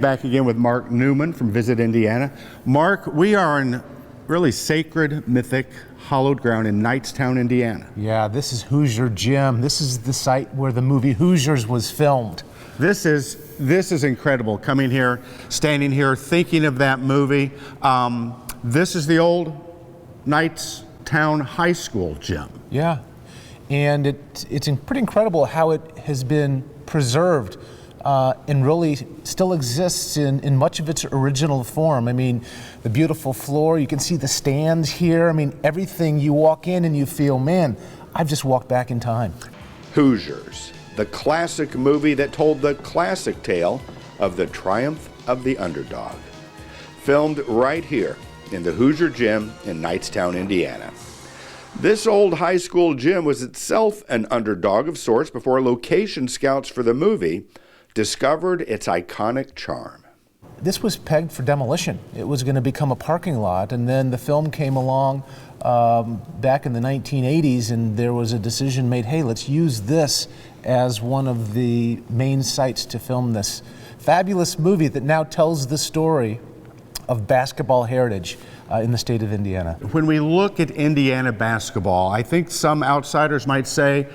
back again with Mark Newman from Visit Indiana. Mark, we are in really sacred, mythic, hallowed ground in Knightstown, Indiana. Yeah, this is Hoosier Gym. This is the site where the movie Hoosiers was filmed. This is incredible, coming here, standing here, thinking of that movie. This is the old Knightstown High School gym. Yeah, and it's pretty incredible how it has been preserved and really still exists in much of its original form. I mean, the beautiful floor, you can see the stands here. I mean, everything, you walk in and you feel, man, I've just walked back in time. Hoosiers, the classic movie that told the classic tale of the triumph of the underdog. Filmed right here in the Hoosier Gym in Knightstown, Indiana. This old high school gym was itself an underdog of sorts before location scouts for the movie discovered its iconic charm. This was pegged for demolition. It was going to become a parking lot, and then the film came along back in the 1980s, and there was a decision made, hey, let's use this as one of the main sites to film this fabulous movie that now tells the story of basketball heritage in the state of Indiana. When we look at Indiana basketball, I think some outsiders might say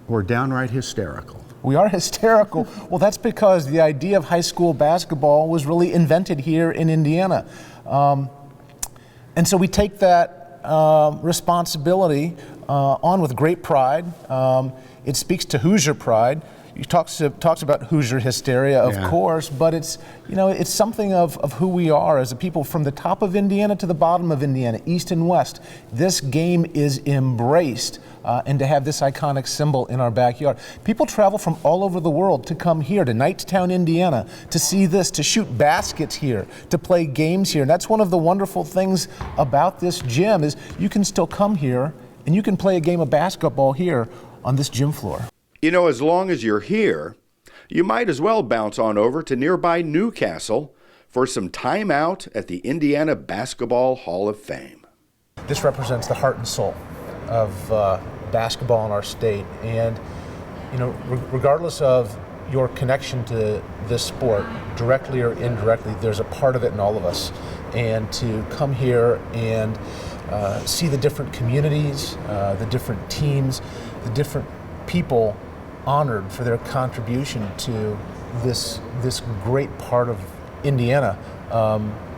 we're downright hysterical. We are hysterical. Well, that's because the idea of high school basketball was really invented here in Indiana. And so we take that responsibility on with great pride. It speaks to Hoosier pride. He talks about Hoosier hysteria, of course, but it's something of who we are as a people, from the top of Indiana to the bottom of Indiana, east and west. This game is embraced, and to have this iconic symbol in our backyard. People travel from all over the world to come here to Knightstown, Indiana, to see this, to shoot baskets here, to play games here. And that's one of the wonderful things about this gym, is you can still come here and you can play a game of basketball here on this gym floor. You know, as long as you're here, you might as well bounce on over to nearby Newcastle for some time out at the Indiana Basketball Hall of Fame. This represents the heart and soul of basketball in our state, and regardless of your connection to this sport, directly or indirectly, there's a part of it in all of us. And to come here and see the different communities, the different teams, the different people honored for their contribution to this great part of Indiana,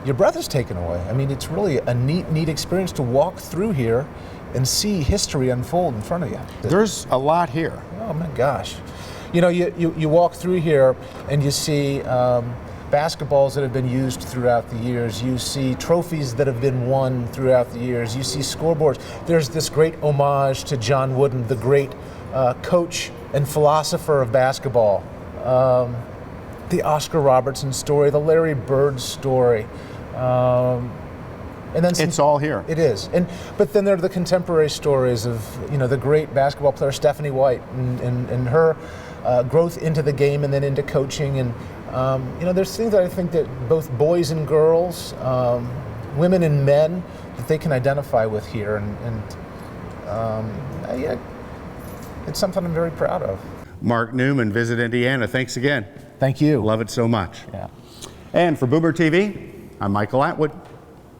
your breath is taken away. I mean, it's really a neat experience to walk through here and see history unfold in front of you. There's a lot here. Oh my gosh. You walk through here and you see basketballs that have been used throughout the years. You see trophies that have been won throughout the years. You see scoreboards. There's this great homage to John Wooden, the great coach and philosopher of basketball. The Oscar Robertson story, the Larry Bird story. And then it's all here. It is. But then there are the contemporary stories of the great basketball player Stephanie White and her growth into the game and then into coaching. And there's things that I think that both boys and girls, women and men, that they can identify with here. It's something I'm very proud of. Mark Newman, Visit Indiana. Thanks again. Thank you. Love it so much. Yeah. And for Boomer TV, I'm Michael Atwood.